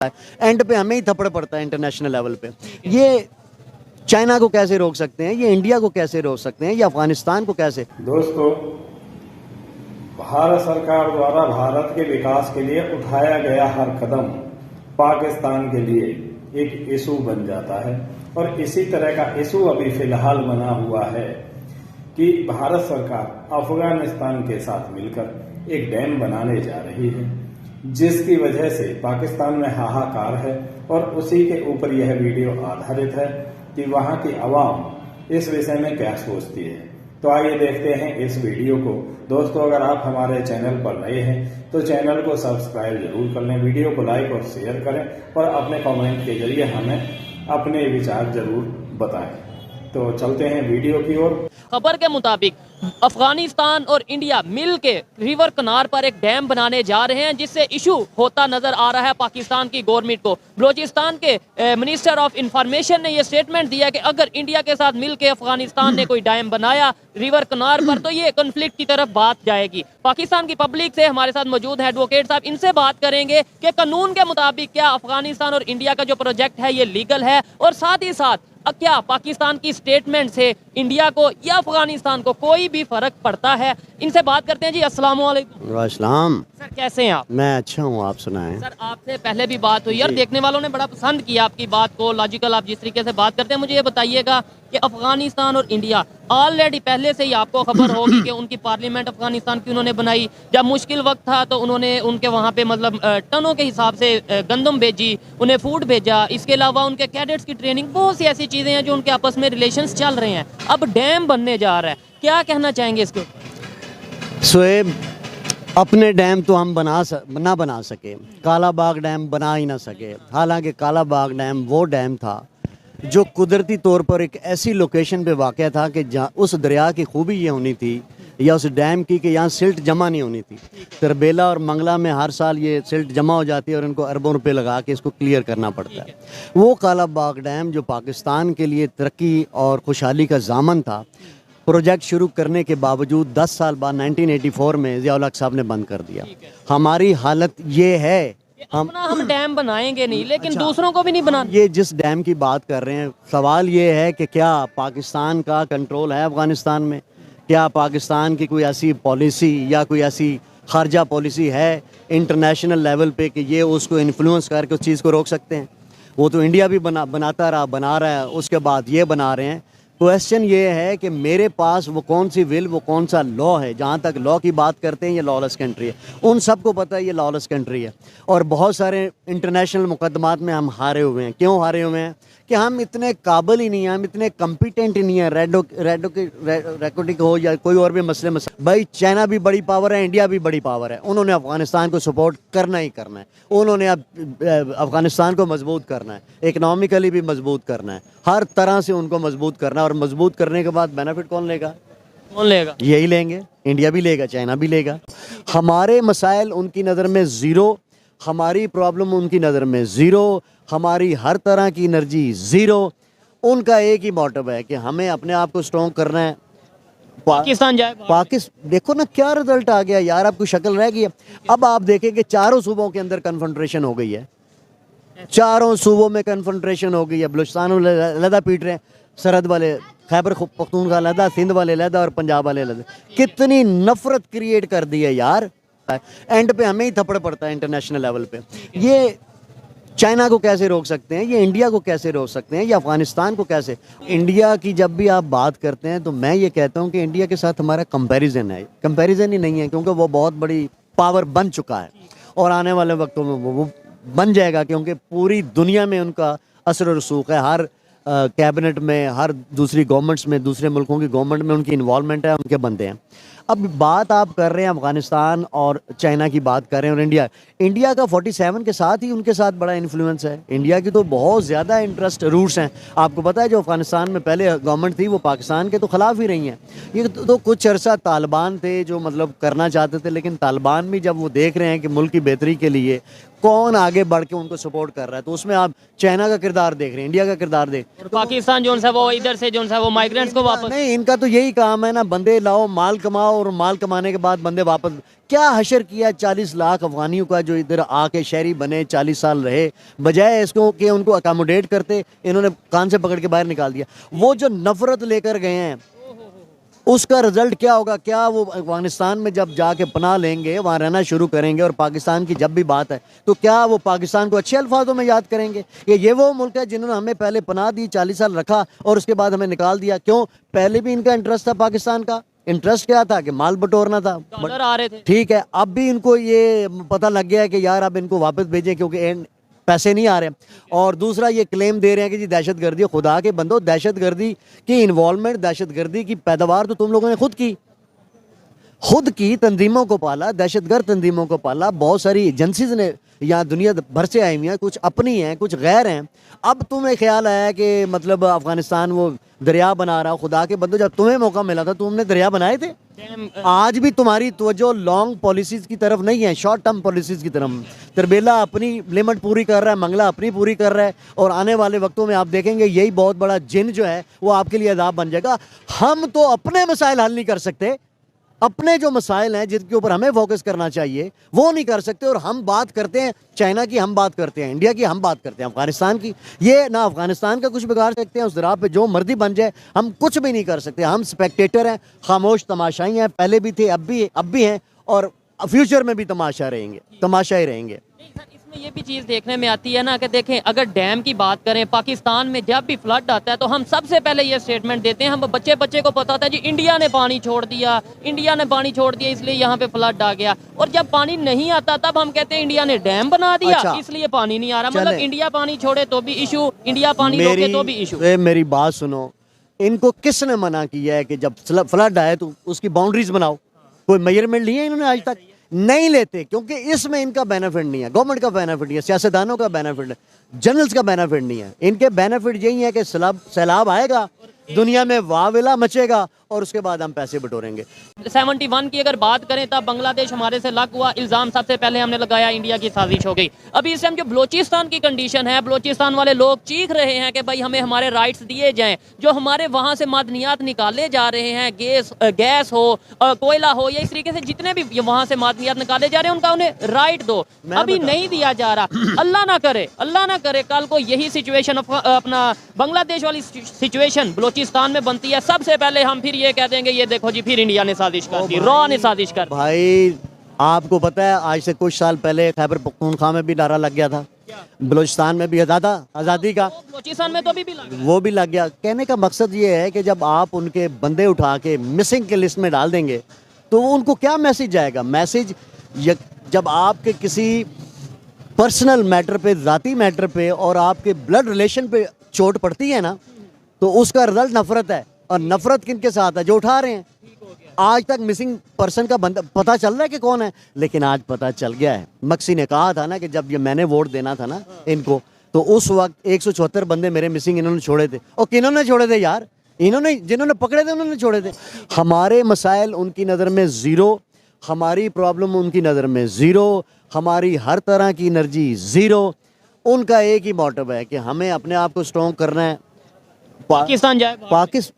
And पे हमें ही थप्पड़ पड़ता है इंटरनेशनल लेवल पे। ये चाइना को कैसे रोक सकते हैं, ये इंडिया को कैसे रोक सकते हैं, ये अफगानिस्तान को कैसे। दोस्तों, भारत सरकार द्वारा भारत के विकास के लिए उठाया गया हर कदम पाकिस्तान के लिए एक इशू बन जाता है। और इसी तरह का इशू अभी फिलहाल बना हुआ है कि भारत सरकार अफगानिस्तान के साथ मिलकर एक डैम बनाने जा रही है, जिसकी वजह से पाकिस्तान में हाहाकार है। और उसी के ऊपर यह वीडियो आधारित है कि वहां की आवाम इस विषय में क्या सोचती है। तो आइए देखते हैं इस वीडियो को। दोस्तों, अगर आप हमारे चैनल पर नए हैं तो चैनल को सब्सक्राइब जरूर कर लें, वीडियो को लाइक और शेयर करें और अपने कमेंट के जरिए हमें अपने विचार जरूर बताएं। तो चलते हैं वीडियो की ओर। खबर के मुताबिक अफगानिस्तान और इंडिया मिल के रिवर कनार पर एक डैम बनाने जा रहे हैं, जिससे इशू होता नजर आ रहा है पाकिस्तान की गवर्नमेंट को। बलूचिस्तान के मिनिस्टर ऑफ इंफॉर्मेशन ने यह स्टेटमेंट दिया कि अगर इंडिया के साथ मिल के अफगानिस्तान ने कोई डैम बनाया रिवर कनार पर तो ये कन्फ्लिक्ट की तरफ बात जाएगी। पाकिस्तान की पब्लिक से हमारे साथ मौजूद है एडवोकेट साहब, इनसे बात करेंगे कि कानून के मुताबिक क्या अफगानिस्तान और इंडिया का जो प्रोजेक्ट है ये लीगल है, और साथ ही साथ क्या पाकिस्तान की स्टेटमेंट से इंडिया को या अफगानिस्तान को कोई भी फर्क पड़ता है। इनसे बात करते हैं जी। अस्सलाम वालेकुम। वालेकुम। सर कैसे हैं आप? मैं अच्छा हूँ, आप सुनाएं। सर आपसे पहले भी बात हुई और देखने वालों ने बड़ा पसंद किया आपकी बात को, लॉजिकल आप जिस तरीके से बात करते हैं। मुझे ये बताइएगा कि अफगानिस्तान और इंडिया ऑलरेडी पहले से ही आपको खबर होगी कि उनकी पार्लियामेंट अफगानिस्तान की उन्होंने बनाई। जब मुश्किल वक्त था तो उन्होंने उनके वहाँ पे मतलब टनों के हिसाब से गंदम भेजी, उन्हें फूड भेजा। इसके अलावा उनके कैडेट्स की ट्रेनिंग, बहुत सी ऐसी चीज़ें हैं जो उनके आपस में रिलेशंस चल रहे हैं। अब डैम बनने जा रहा है, क्या कहना चाहेंगे इसके? शोएब, अपने डैम तो हम ना बना सके, काला बाग डैम बना ही ना सके। हालांकि काला बाग डैम वो डैम था जो कुदरती तौर पर एक ऐसी लोकेशन पे वाक़या था कि जहाँ उस दरिया की खूबी ये होनी थी या उस डैम की कि यहाँ सिल्ट जमा नहीं होनी थी। तरबेला और मंगला में हर साल ये सिल्ट जमा हो जाती है और इनको अरबों रुपए लगा के इसको क्लियर करना पड़ता है। वो काला बाग डैम जो पाकिस्तान के लिए तरक्की और खुशहाली का ज़ामन था, प्रोजेक्ट शुरू करने के बावजूद 10 साल बाद 1984 में ज़िया-उल हक साहब ने बंद कर दिया। हमारी हालत ये है, हम डैम बनाएंगे नहीं, लेकिन दूसरों को भी नहीं बनाना। ये जिस डैम की बात कर रहे हैं, सवाल ये है कि क्या पाकिस्तान का कंट्रोल है अफ़गानिस्तान में? क्या पाकिस्तान की कोई ऐसी पॉलिसी या कोई ऐसी खारजा पॉलिसी है इंटरनेशनल लेवल पे कि ये उसको इन्फ्लुएंस करके उस चीज़ को रोक सकते हैं? वो तो इंडिया भी बना रहा है, उसके बाद ये बना रहे हैं। क्वेश्चन ये है कि मेरे पास वो कौन सी विल, वो कौन सा लॉ है। जहाँ तक लॉ की बात करते हैं, ये लॉलेस कंट्री है, उन सबको पता है ये लॉलेस कंट्री है। और बहुत सारे इंटरनेशनल मुकदमात में हम हारे हुए हैं। क्यों हारे हुए हैं? कि हम इतने काबिल ही नहीं हैं, हम इतने कम्पिटेंट ही नहीं हैं। रेडोटिक हो या कोई और भी मसले भाई, चाइना भी बड़ी पावर है, इंडिया भी बड़ी पावर है। उन्होंने अफगानिस्तान को सपोर्ट करना ही करना है। उन्होंने अब अफगानिस्तान को मजबूत करना है, इकनॉमिकली भी मजबूत करना है, हर तरह से उनको मजबूत करना है। और मजबूत करने के बाद बेनिफिट कौन लेगा? कौन लेगा? यही लेंगे, इंडिया भी लेगा, चाइना भी लेगा। हमारे मसाइल उनकी नज़र में ज़ीरो, हमारी प्रॉब्लम उनकी नज़र में ज़ीरो, हमारी हर तरह की एनर्जी ज़ीरो। उनका एक ही मोटिव है कि हमें अपने आप को स्ट्रॉन्ग करना है। पाकिस्तान जाए। देखो ना क्या रिजल्ट आ गया यार, आपको शक्ल रह गई है। अब आप देखें कि चारों सूबों के अंदर कन्फंट्रेशन हो गई है, चारों सूबों में कन्फंट्रेशन हो गई है। बलूचिस्तान वाले लहदा पीट रहे हैं, सरहद वाले खैबर पख्तूनख्वा लहदा, सिंध वाले लहदा और पंजाब वाले लहदा। कितनी नफरत क्रिएट कर दी है यार। एंड पे हमें ही थप्पड़ पड़ता है इंटरनेशनल लेवल पे। ये चाइना को कैसे रोक सकते हैं, ये इंडिया को कैसे रोक सकते हैं, ये अफगानिस्तान को कैसे? इंडिया की जब भी आप बात करते हैं तो मैं ये कहता हूँ कि इंडिया के साथ हमारा कंपैरिजन है। कंपैरिजन ही नहीं है, क्योंकि वो बहुत बड़ी पावर बन चुका है और आने वाले वक्तों में वो बन जाएगा, क्योंकि पूरी दुनिया में उनका असर और रसूख है। हर कैबिनेट में, हर दूसरी गवर्नमेंट्स में, दूसरे मुल्कों की गवर्नमेंट में उनकी इन्वॉल्वमेंट है, उनके बंदे हैं। अब बात आप कर रहे हैं अफगानिस्तान और चाइना की बात कर रहे हैं, और इंडिया का 47 के साथ ही उनके साथ बड़ा इन्फ्लुएंस है। इंडिया की तो बहुत ज़्यादा इंटरेस्ट रूट्स हैं। आपको पता है जो अफगानिस्तान में पहले गवर्नमेंट थी वो पाकिस्तान के तो ख़िलाफ़ ही रही हैं। ये तो कुछ अरसा तालिबान थे जो मतलब करना चाहते थे, लेकिन तालिबान भी जब वो देख रहे हैं कि मुल्क की बेहतरी के लिए कौन आगे बढ़ के उनको सपोर्ट कर रहा है। तो उसमें आप चाइना का किरदार देख रहे हैं, इंडिया का किरदार देख रहे हैं। पाकिस्तान जो है वो इधर से जो है वो माइग्रेंट्स को वापस, नहीं, इनका तो यही काम है ना, बंदे लाओ, माल कमाओ, और माल कमाने के बाद बंदे वापस। क्या हशर किया 40 लाख अफगानियों का जो इधर आके शहरी बने, 40 साल रहे, बजाय इसको कि उनको अकोमोडेट करते, इन्होंने कान से पकड़ के बाहर निकाल दिया। वो जो नफरत लेकर गए हैं उसका रिजल्ट क्या होगा? क्या वो अफगानिस्तान में जब जाके पनाह लेंगे, वहाँ रहना शुरू करेंगे, और पाकिस्तान की जब भी बात है तो क्या वो पाकिस्तान को अच्छे अल्फाजों में याद करेंगे कि ये वो मुल्क है जिन्होंने हमें पहले पनाह दी, 40 साल रखा और उसके बाद हमें निकाल दिया? क्यों? पहले भी इनका इंटरेस्ट था, पाकिस्तान का इंटरेस्ट क्या था कि माल बटोरना था, डॉलर आ रहे थे। ठीक है, अब भी इनको ये पता लग गया है कि यार अब इनको वापस भेजें क्योंकि पैसे नहीं आ रहे। और दूसरा ये क्लेम दे रहे हैं कि जी दहशतगर्दी, खुदा के बंदो, दहशतगर्दी की इन्वॉल्वमेंट, दहशतगर्दी की पैदावार तो तुम लोगों ने खुद की तंजीमों को पाला, दहशतगर्द तंजीमों को पाला। बहुत सारी एजेंसीज ने यहाँ दुनिया भर से आई हुई हैं, कुछ अपनी हैं, कुछ गैर हैं। अब तुम्हें ख्याल आया कि मतलब अफगानिस्तान वो दरिया बना रहा, खुदा के बंदो, जब तुम्हें मौका मिला था तुमने दरिया बनाए थे? आज भी तुम्हारी तवज्जो लॉन्ग पॉलिसीज की तरफ नहीं है, शॉर्ट टर्म पॉलिसीज की तरफ। तरबेला अपनी लिमिट पूरी कर रहा है, मंगला अपनी पूरी कर रहा है, और आने वाले वक्तों में आप देखेंगे यही बहुत बड़ा जिन जो है वो आपके लिए अज़ाब बन जाएगा। हम तो अपने मसाइल हल नहीं कर सकते, अपने जो मसाइल हैं जिनके ऊपर हमें फोकस करना चाहिए वो नहीं कर सकते, और हम बात करते हैं चाइना की, हम बात करते हैं इंडिया की, हम बात करते हैं अफगानिस्तान की। ये ना अफगानिस्तान का कुछ बिगाड़ सकते हैं, उस दरार पे जो मर्जी बन जाए हम कुछ भी नहीं कर सकते। हम स्पेक्टेटर हैं, खामोश तमाशाई हैं, पहले भी थे, अब भी हैं, और फ्यूचर में भी तमाशाई रहेंगे। इसमें ये भी चीज़ देखने में आती है ना कि देखें, अगर डैम की बात करें, पाकिस्तान में जब भी फ्लड आता है तो हम सबसे पहले ये स्टेटमेंट देते हैं, हम बच्चे को पता होता है जी इंडिया ने पानी छोड़ दिया, इसलिए यहाँ पे फ्लड आ गया। और जब पानी नहीं आता तब हम कहते हैं इंडिया ने डैम बना दिया, अच्छा, इसलिए पानी नहीं आ रहा। मतलब इंडिया पानी छोड़े तो भी इशू, इंडिया पानी रोके तो भी इशू। मेरी बात सुनो, इनको किसने मना किया है कि जब फ्लड आए तो उसकी बाउंड्रीज बनाओ? कोई मेजरमेंट लिए इन्होंने आज तक? नहीं लेते, क्योंकि इसमें इनका बेनिफिट नहीं है, गवर्नमेंट का बेनिफिट नहीं है, सियासतदानों का बेनिफिट है, जनरल्स का बेनिफिट नहीं है। इनके बेनिफिट यही है कि सैलाब आएगा, दुनिया में वाविला मचेगा, और उसके बाद हम पैसे बटोरेंगे। 71 की अगर बात करें तब बांग्लादेश हमारे से लग हुआ, इल्ज़ाम सबसे पहले हमने लगाया इंडिया की साजिश हो गई। अभी इस टाइम जो बलोचिस्तान की कंडीशन है, बलोचिस्तान वाले लोग चीख रहे हैं कि भाई हमें हमारे राइट्स दिए जाएं। जो हमारे वहाँ से मादनियात निकाले जा रहे हैं, गैस हो, कोयला हो, या इस तरीके से जितने भी वहाँ से मादनियात निकाले जा रहे हैं उनका उन्हें राइट दो, अभी नहीं दिया जा रहा। अल्लाह ना करे कल को यही सिचुएशन अपना बांग्लादेश वाली सिचुएशन बलोचिस्तान में बनती है, सबसे पहले हम फिर ये कह देंगे ये देखो जी फिर इंडिया ने साजिश कर दी, रॉ ने साजिश कर। भाई आपको पता है आज से कुछ साल पहले खैबर पख्तूनख्वा में भी नारा लग गया था, बलूचिस्तान में भी आज़ादी का, बलूचिस्तान में तो अभी भी लग गया। वो भी लग गया। कहने का मकसद ये है कि जब आप उनके बंदे उठा के मिसिंग के लिस्ट में डाल देंगे तो उनको क्या मैसेज जाएगा? मैसेज जब आपके किसी पर्सनल मैटर पे, ज़ाती मैटर पे और आपके ब्लड रिलेशन पे चोट पड़ती है ना, तो उसका रिजल्ट नफरत है। और नफरत किन के साथ है? जो उठा रहे हैं। आज तक मिसिंग पर्सन का बंदा पता चल रहा है कि कौन है, लेकिन आज पता चल गया है। मक्सी ने कहा था ना कि जब ये मैंने वोट देना था ना इनको, तो उस वक्त 174 बंदे मेरे मिसिंग इन्होंने छोड़े थे। और किन्होंने छोड़े थे यार? इन्होंने, जिन्होंने पकड़े थे उन्होंने छोड़े थे। हमारे मसाइल उनकी नज़र में ज़ीरो, हमारी प्रॉब्लम उनकी नज़र में ज़ीरो, हमारी हर तरह की एनर्जी ज़ीरो। उनका एक ही मोटिव है कि हमें अपने आप को स्ट्रॉन्ग करना है, पाकिस्तान जाए।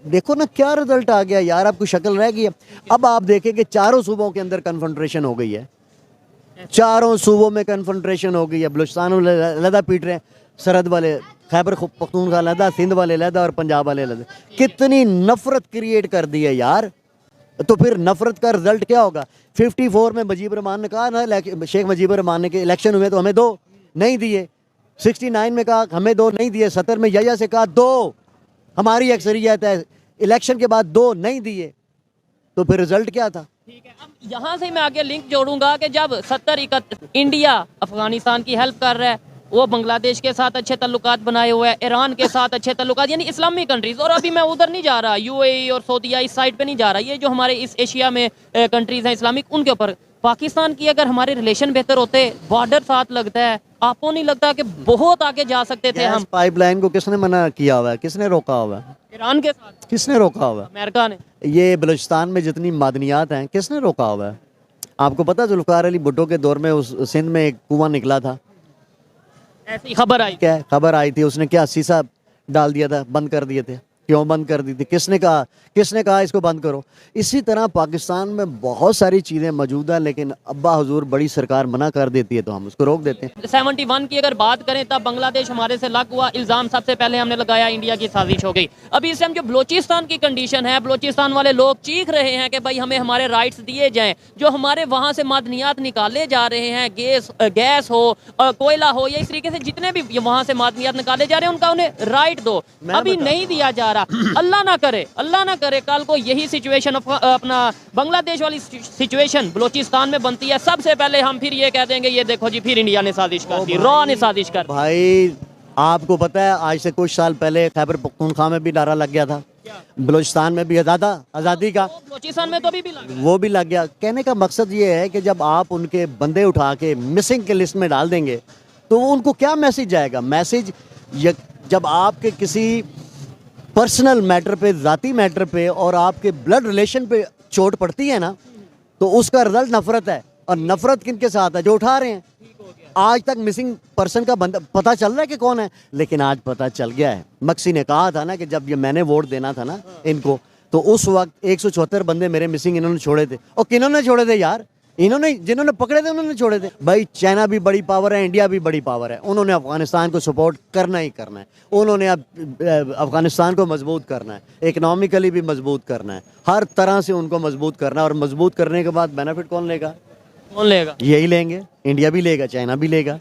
देखो ना क्या रिजल्ट आ गया यार, आपको शक्ल रह गई है। अब आप देखेंगे चारों सूबों के अंदर कन्फंट्रेशन हो गई है, चारों सूबों में कन्फंट्रेशन हो गई है। बलूचिस्तान वाले लहदा पीट रहे हैं, सरहद वाले खैबर पख्तूनख्वा लहदा, सिंध वाले लहदा और पंजाब वाले लहदा। कितनी नफरत क्रिएट कर दी है यार। तो फिर नफरत का रिजल्ट क्या होगा? 54 में मुजीब रहमान ने कहा ना, शेख मुजीब रहमान ने के इलेक्शन हुए तो हमें दो, नहीं दिए। 69 में कहा हमें दो, नहीं दिए। 70 में यया से कहा दो, हमारी अक्सरियत है, इलेक्शन के बाद दो, नहीं दिए। तो फिर रिजल्ट क्या था? ठीक है, अब यहाँ से मैं आगे लिंक जोड़ूंगा कि जब 70-71 इंडिया अफगानिस्तान की हेल्प कर रहा है, वो बांग्लादेश के साथ अच्छे तल्लुकात बनाए हुए हैं, ईरान के साथ अच्छे तल्लुकात, यानी इस्लामी कंट्रीज। और अभी मैं उधर नहीं जा रहा, यूएई और सऊदीया इस साइड पे नहीं जा रहा, ये जो हमारे इस एशिया में कंट्रीज हैं इस्लामिक, उनके ऊपर पाकिस्तान की अगर हमारे रिलेशन बेहतर होते, बॉर्डर साथ लगता है, आपको नहीं लगता कि बहुत आगे जा सकते थे हम? पाइपलाइन को किसने मना किया हुआ है? किसने रोका हुआ है? ईरान के साथ किसने रोका हुआ है? अमेरिका ने। ये बलूचिस्तान में जितनी मादनियात हैं किसने रोका हुआ है? आपको पता जुल्फिकार अली भुट्टो के दौर में उस सिंध में एक कुआं निकला था, ऐसी खबर आई। क्या है, खबर आई थी, उसने क्या शीशा डाल दिया था, बंद कर दिए थे। क्यों बंद कर दी थी? किसने कहा इसको बंद करो? इसी तरह पाकिस्तान में बहुत सारी चीज़ें मौजूद हैं, लेकिन अब्बा हुजूर बड़ी सरकार मना कर देती है तो हम उसको रोक देते हैं। 71 की अगर बात करें तब बांग्लादेश हमारे से लग हुआ, इल्ज़ाम सबसे पहले हमने लगाया, इंडिया की साजिश हो गई। अभी इस टाइम जो बलूचिस्तान की कंडीशन है, बलूचिस्तान वाले लोग चीख रहे हैं कि भाई हमें हमारे राइट्स दिए जाएं। जो हमारे वहाँ से मादनियात निकाले जा रहे हैं, गैस हो, कोयला हो, या इस तरीके से जितने भी वहाँ से मादनियात निकाले जा रहे हैं, उनका उन्हें राइट दो। अभी नहीं दिया जा रहा। अल्लाह ना करे कल को यही सिचुएशन अपना बांग्लादेश वाली सिचुएशन बलूचिस्तान में बनती है, सबसे पहले हम फिर ये कह देंगे ये देखो जी फिर इंडिया ने साजिश कर दी, रॉ ने साजिश कर दी। भाई आपको पता है आज से कुछ साल पहले खैबर पख्तूनख्वा में भी नारा लग गया था, बलूचिस्तान में भी आज़ादी का, बलूचिस्तान में तो भी लग गया। वो भी लग गया। कहने का मकसद ये है कि जब आप उनके बंदे उठा के मिसिंग के लिस्ट में डाल देंगे तो उनको क्या मैसेज जाएगा? मैसेज जब आपके किसी पर्सनल मैटर पे, ज़ाती मैटर पे और आपके ब्लड रिलेशन पे चोट पड़ती है ना, तो उसका रिजल्ट नफरत है। और नफरत किनके साथ है? जो उठा रहे हैं। आज तक मिसिंग पर्सन का बंदा पता चल रहा है कि कौन है, लेकिन आज पता चल गया है। मक्सी ने कहा था ना कि जब ये मैंने वोट देना था ना इनको, तो उस वक्त 174 बंदे मेरे मिसिंग इन्होंने छोड़े थे। और किन्होंने छोड़े थे यार? इन्होंने, जिन्होंने पकड़े थे उन्होंने छोड़े थे। भाई चाइना भी बड़ी पावर है, इंडिया भी बड़ी पावर है, उन्होंने अफगानिस्तान को सपोर्ट करना ही करना है। उन्होंने अब अफगानिस्तान को मजबूत करना है, इकनॉमिकली भी मजबूत करना है, हर तरह से उनको मजबूत करना है। और मजबूत करने के बाद बेनिफिट कौन लेगा? कौन लेगा? यही लेंगे, इंडिया भी लेगा, चाइना भी लेगा।